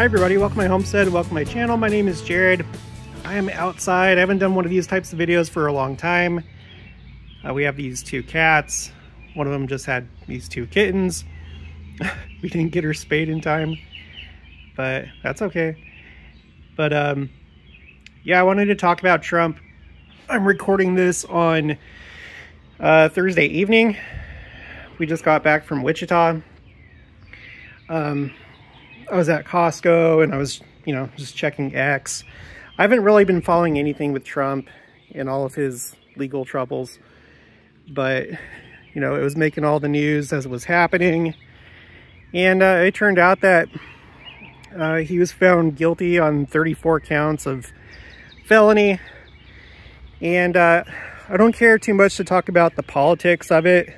Hi everybody, welcome to my homestead, welcome to my channel. My name is Jared. I am outside. I haven't done one of these types of videos for a long time. We have these two cats. One of them just had these two kittens. We didn't get her spayed in time, but that's okay. But yeah, I wanted to talk about Trump. I'm recording this on Thursday evening. We just got back from Wichita. I was at Costco and I was, just checking X. I haven't really been following anything with Trump and all of his legal troubles, but, it was making all the news as it was happening. And it turned out that he was found guilty on 34 counts of felony. And I don't care too much to talk about the politics of it,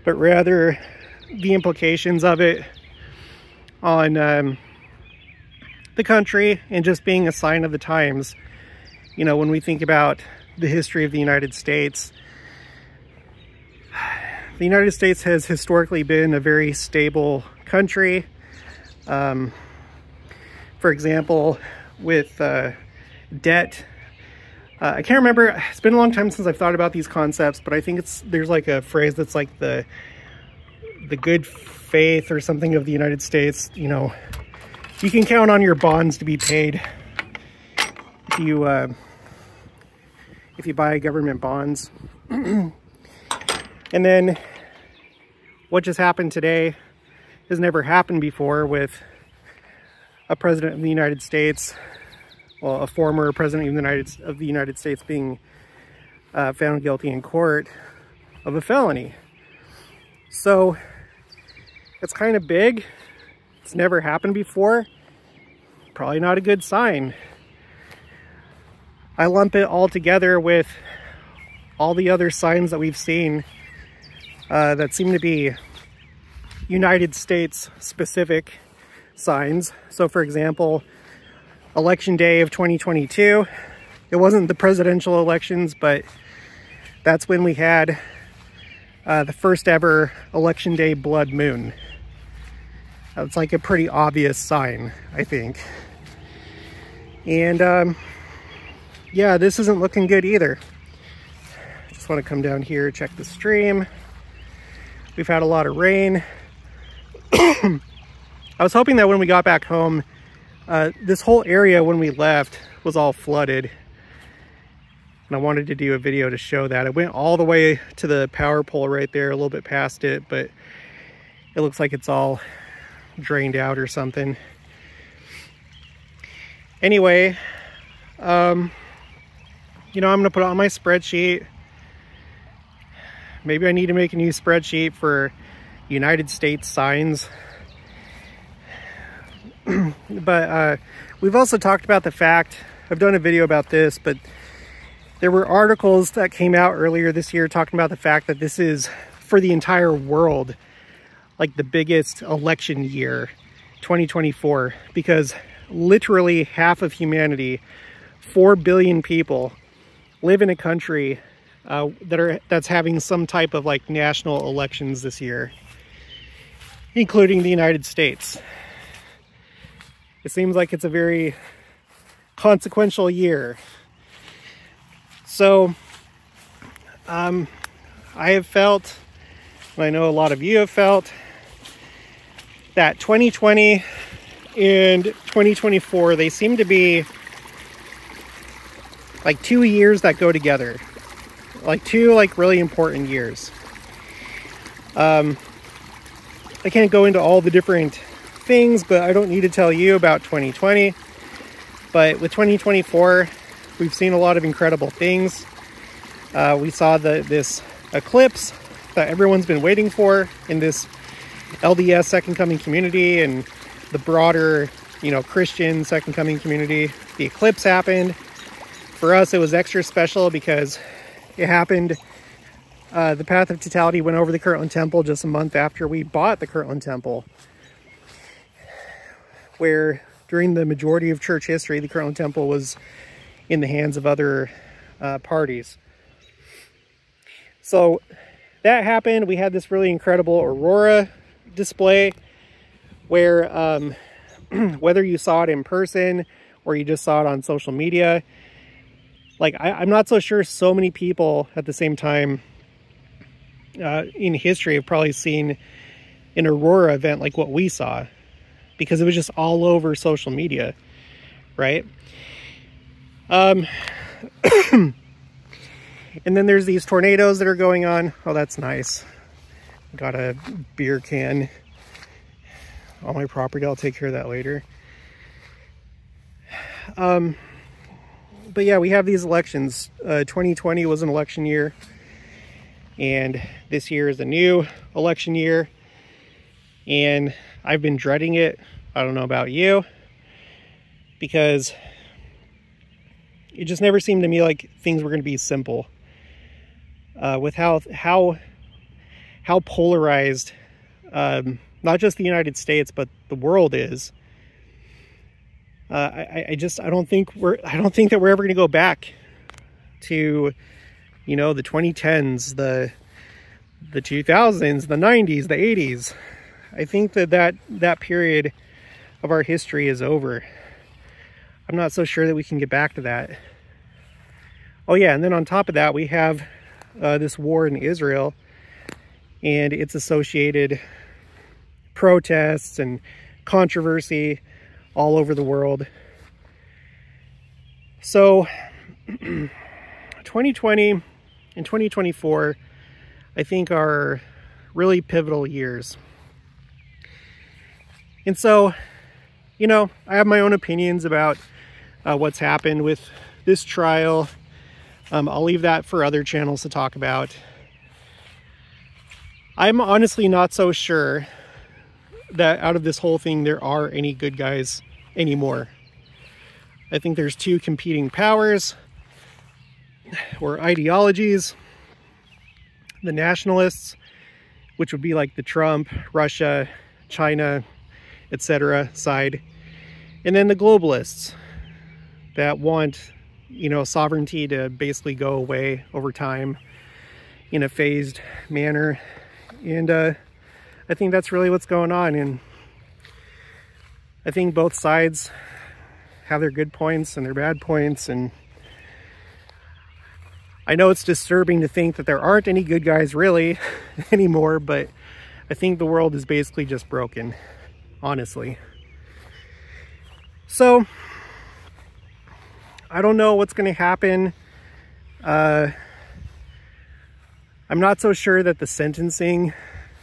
but rather the implications of it on the country and just being a sign of the times. When we think about the history of the United States has historically been a very stable country. For example, with debt, I can't remember, it's been a long time since I've thought about these concepts, but I think there's like a phrase that's like the good faith or something of the United States. You can count on your bonds to be paid if you buy government bonds. And then what just happened today has never happened before with a president of the United States, well, a former president of the United States being found guilty in court of a felony. So it's kind of big. It's never happened before. Probably not a good sign. I lump it all together with all the other signs that we've seen that seem to be United States specific signs. So for example, election day of 2022, it wasn't the presidential elections, but that's when we had the first ever election day blood moon. It's like a pretty obvious sign, I think. And yeah, this isn't looking good either. Just want to come down here, check the stream. We've had a lot of rain. I was hoping that when we got back home, this whole area when we left was all flooded. And I wanted to do a video to show that. I went all the way to the power pole right there, a little bit past it, but it looks like it's all drained out or something. Anyway, I'm gonna put it on my spreadsheet. Maybe I need to make a new spreadsheet for United States signs. But we've also talked about the fact, I've done a video about this, but there were articles that came out earlier this year talking about the fact that this is, for the entire world, like the biggest election year, 2024, because literally half of humanity, 4 billion people, live in a country that's having some type of like national elections this year, including the United States. It seems like it's a very consequential year. So I have felt, and I know a lot of you have felt, that 2020 and 2024, they seem to be like 2 years that go together, like two really important years. I can't go into all the different things, but I don't need to tell you about 2020. But with 2024, we've seen a lot of incredible things. We saw this eclipse that everyone's been waiting for in this LDS Second Coming community and the broader, Christian Second Coming community. The eclipse happened. For us, it was extra special because it happened, the path of totality went over the Kirtland Temple just a month after we bought the Kirtland Temple, where during the majority of church history, the Kirtland Temple was in the hands of other parties. So that happened. We had this really incredible aurora display where whether you saw it in person or you just saw it on social media. Like, I'm not so sure so many people at the same time in history have probably seen an aurora event like what we saw, because it was just all over social media, right? And then there's these tornadoes that are going on. Oh, that's nice. Got a beer can on my property. I'll take care of that later. But yeah, we have these elections. 2020 was an election year, and this year is a new election year, and I've been dreading it. I don't know about you, because it just never seemed to me like things were going to be simple. With how polarized not just the United States but the world is, I don't think that we're ever going to go back to, you know, the 2010s, the 2000s, the 90s, the 80s. I think that period of our history is over. I'm not so sure that we can get back to that. Oh yeah, and then on top of that, we have this war in Israel and its associated protests and controversy all over the world. So 2020 and 2024, I think, are really pivotal years. And so, you know, I have my own opinions about what's happened with this trial. I'll leave that for other channels to talk about. I'm honestly not so sure that out of this whole thing there are any good guys anymore. I think there's two competing powers or ideologies. The nationalists, which would be like the Trump, Russia, China, etc. side, and then the globalists that want, you know, sovereignty to basically go away over time in a phased manner. And I think that's really what's going on, and I think both sides have their good points and their bad points, and I know it's disturbing to think that there aren't any good guys really anymore, but I think the world is basically just broken, honestly. So I don't know what's going to happen. I'm not so sure that the sentencing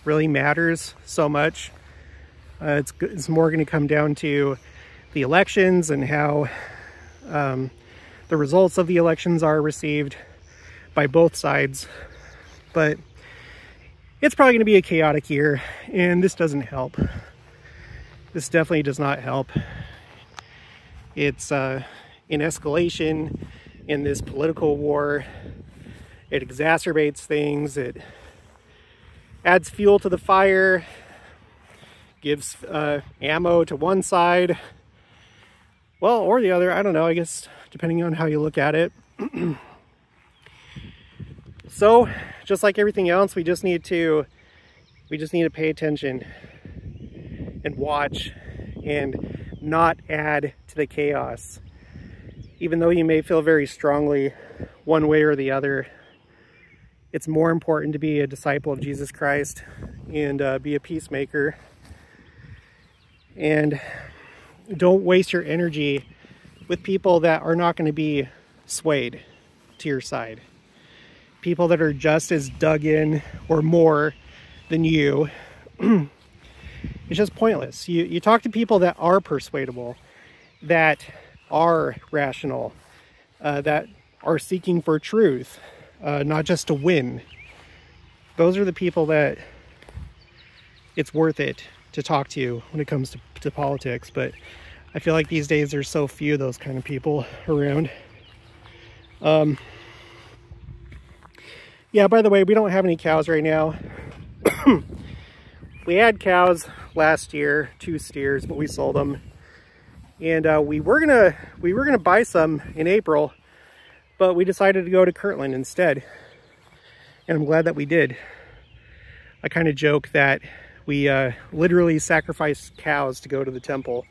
really matters so much. It's more going to come down to the elections and how the results of the elections are received by both sides. But it's probably going to be a chaotic year, and this doesn't help. This definitely does not help. It's an escalation in this political war. It exacerbates things. It adds fuel to the fire, gives ammo to one side, well, or the other. I don't know, I guess depending on how you look at it. So just like everything else, we just need to pay attention and watch and not add to the chaos. Even though you may feel very strongly one way or the other, it's more important to be a disciple of Jesus Christ and be a peacemaker. And don't waste your energy with people that are not going to be swayed to your side. People that are just as dug in or more than you. It's just pointless. You talk to people that are persuadable, that are rational, that are seeking for truth, not just to win. Those are the people that it's worth it to talk to when it comes to politics. But I feel like these days there's so few of those kind of people around. Yeah, by the way, we don't have any cows right now. We had cows last year, 2 steers, but we sold them. And we were gonna buy some in April, but we decided to go to Kirtland instead. And I'm glad that we did. I kind of joke that We literally sacrifice cows to go to the temple.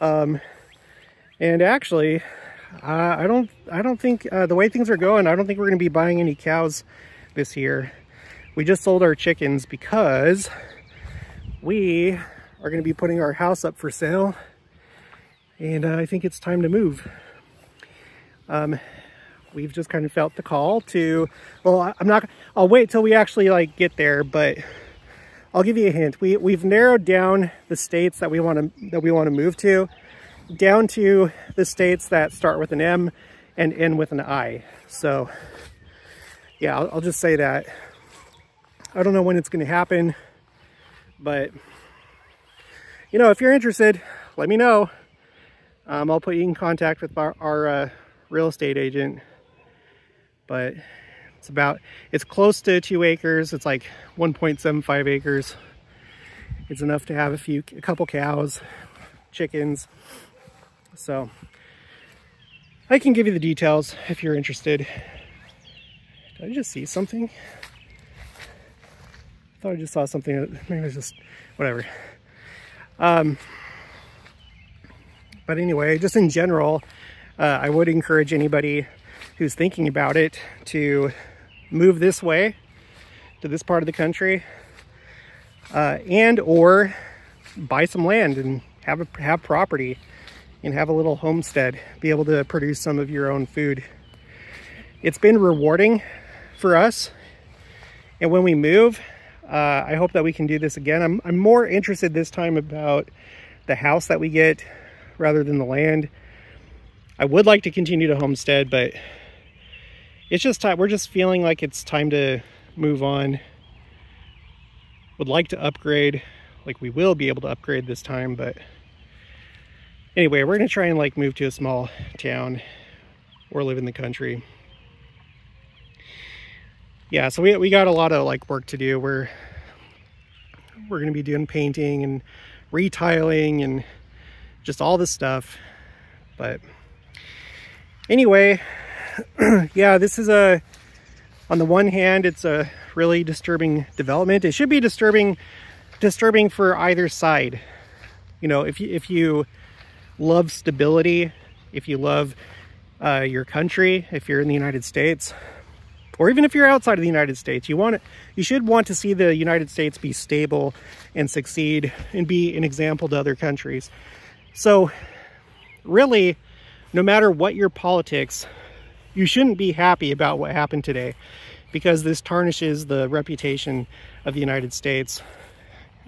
And actually, I don't think the way things are going, I don't think we're going to be buying any cows this year. We just sold our chickens because we are going to be putting our house up for sale, and I think it's time to move. We've just kind of felt the call to, well, I'll wait till we actually like get there, but I'll give you a hint. We've narrowed down the states that we want to move to, down to the states that start with an M and end with an I. So yeah, I'll just say that. I don't know when it's going to happen, but you know, if you're interested, let me know. I'll put you in contact with our real estate agent. But it's close to 2 acres. It's like 1.75 acres. It's enough to have a couple cows, chickens. So I can give you the details if you're interested. Did I just see something? I thought I just saw something. Maybe it's just whatever. But anyway, just in general, I would encourage anybody who's thinking about it to move this way to this part of the country, and or buy some land and have property and have a little homestead, be able to produce some of your own food. It's been rewarding for us, and when we move, I hope that we can do this again. I'm more interested this time about the house that we get rather than the land. I would like to continue to homestead, but it's just time. We're just feeling like it's time to move on. Would like to upgrade, like we will be able to upgrade this time, but anyway, we're gonna try and like move to a small town or live in the country. Yeah, so we got a lot of like work to do. We're gonna be doing painting and retiling and just all this stuff. But anyway, yeah, this is on the one hand, it's a really disturbing development. It should be disturbing for either side. You know, if you love stability, if you love your country, if you're in the United States, or even if you're outside of the United States, you should want to see the United States be stable and succeed and be an example to other countries. So really, no matter what your politics, you shouldn't be happy about what happened today, because this tarnishes the reputation of the United States.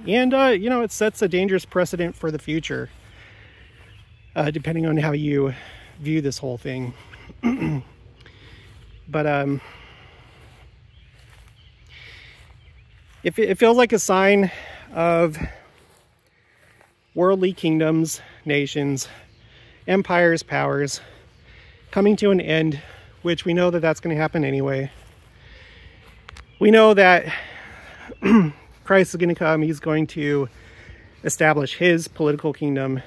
And, you know, it sets a dangerous precedent for the future, depending on how you view this whole thing. But it feels like a sign of worldly kingdoms, nations, empires, powers coming to an end, which we know that that's going to happen anyway. We know that Christ is going to come. He's going to establish his political kingdom,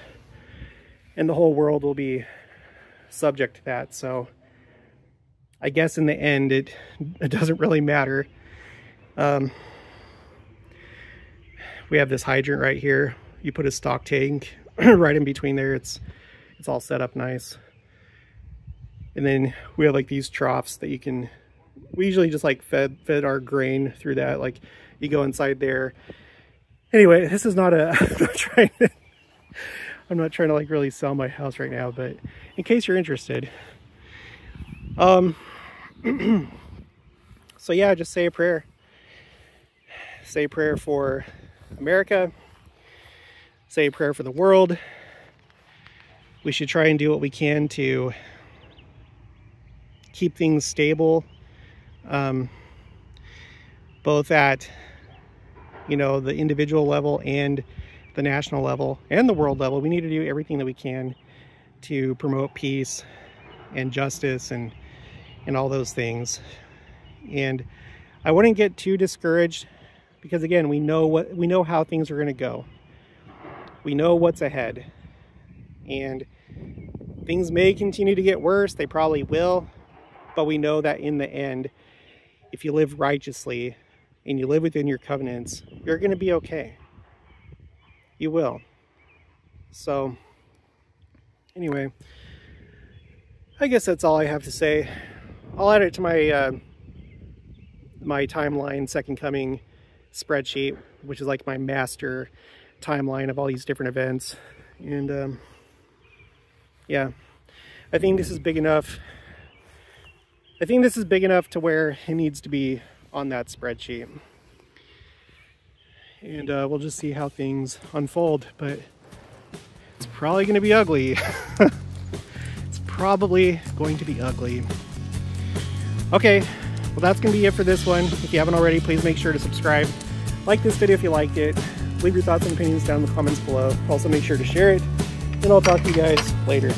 and the whole world will be subject to that. So I guess in the end, it doesn't really matter. We have this hydrant right here. You put a stock tank right in between there. It's all set up nice. And then we have like these troughs that we usually just like fed our grain through that. Like you go inside there. Anyway, this is not I'm not trying to like really sell my house right now, but in case you're interested. So yeah, just say a prayer. Say a prayer for America. Say a prayer for the world. We should try and do what we can to keep things stable, both at, you know, the individual level and the national level and the world level. We need to do everything that we can to promote peace and justice and all those things. And I wouldn't get too discouraged, because again, we know how things are going to go. We know what's ahead, and things may continue to get worse. They probably will, but we know that in the end, if you live righteously and you live within your covenants, you're going to be okay. You will. So anyway, I guess that's all I have to say. I'll add it to my my timeline second coming spreadsheet, which is like my master timeline of all these different events. And yeah, I think this is big enough. I think this is big enough to where it needs to be on that spreadsheet. And we'll just see how things unfold, but it's probably going to be ugly. It's probably going to be ugly. Okay, well that's going to be it for this one. If you haven't already, please make sure to subscribe. Like this video if you liked it. Leave your thoughts and opinions down in the comments below. Also make sure to share it. And I'll talk to you guys later.